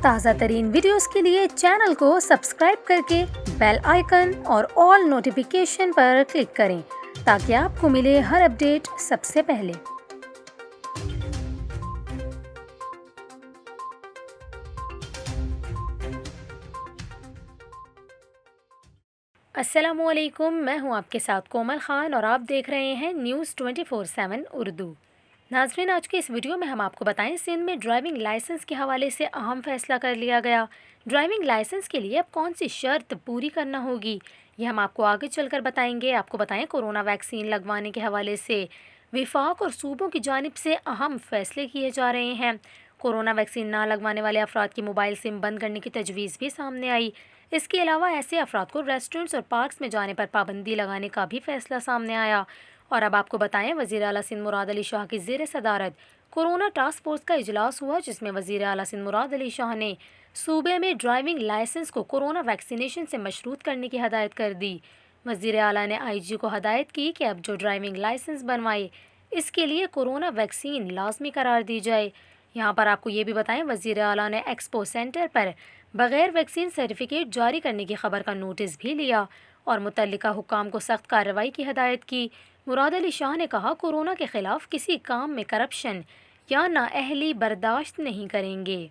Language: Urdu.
تازہ ترین ویڈیوز کے لیے چینل کو سبسکرائب کر کے بیل آئیکن اور آل نوٹیفیکیشن پر کلک کریں تاکہ آپ کو ملے ہر اپڈیٹ سب سے پہلے۔ السلام علیکم، میں ہوں آپ کے ساتھ کومل خان اور آپ دیکھ رہے ہیں نیوز 24/7 اردو۔ ناظرین، آج کے اس ویڈیو میں ہم آپ کو بتائیں سندھ میں ڈرائیونگ لائسنس کے حوالے سے اہم فیصلہ کر لیا گیا۔ ڈرائیونگ لائسنس کے لیے اب کون سی شرط پوری کرنا ہوگی، یہ ہم آپ کو آگے چل کر بتائیں گے۔ آپ کو بتائیں کورونا ویکسین لگوانے کے حوالے سے وفاق اور صوبوں کی جانب سے اہم فیصلے کیے جا رہے ہیں۔ کورونا ویکسین نہ لگوانے والے افراد کی موبائل سم بند کرنے کی تجویز بھی سامنے آئی۔ اس کے علاوہ ایسے افراد کو ریسٹورنٹس اور پارکس میں جانے پر پابندی لگانے کا بھی فیصلہ سامنے آیا۔ اور اب آپ کو بتائیں وزیر اعلیٰ سندھ مراد علی شاہ کی زیر صدارت کورونا ٹاسک فورس کا اجلاس ہوا، جس میں وزیر اعلیٰ سندھ مراد علی شاہ نے صوبے میں ڈرائیونگ لائسنس کو کورونا ویکسینیشن سے مشروط کرنے کی ہدایت کر دی۔ وزیر اعلیٰ نے آئی جی کو ہدایت کی کہ اب جو ڈرائیونگ لائسنس بنوائے اس کے لیے کورونا ویکسین لازمی قرار دی جائے۔ یہاں پر آپ کو یہ بھی بتائیں وزیر اعلیٰ نے ایکسپو سینٹر پر بغیر ویکسین سرٹیفکیٹ جاری کرنے کی خبر کا نوٹس بھی لیا اور متعلقہ حکام کو سخت کارروائی کی ہدایت کی۔ مراد علی شاہ نے کہا کورونا کے خلاف کسی کام میں کرپشن یا نااہلی برداشت نہیں کریں گے۔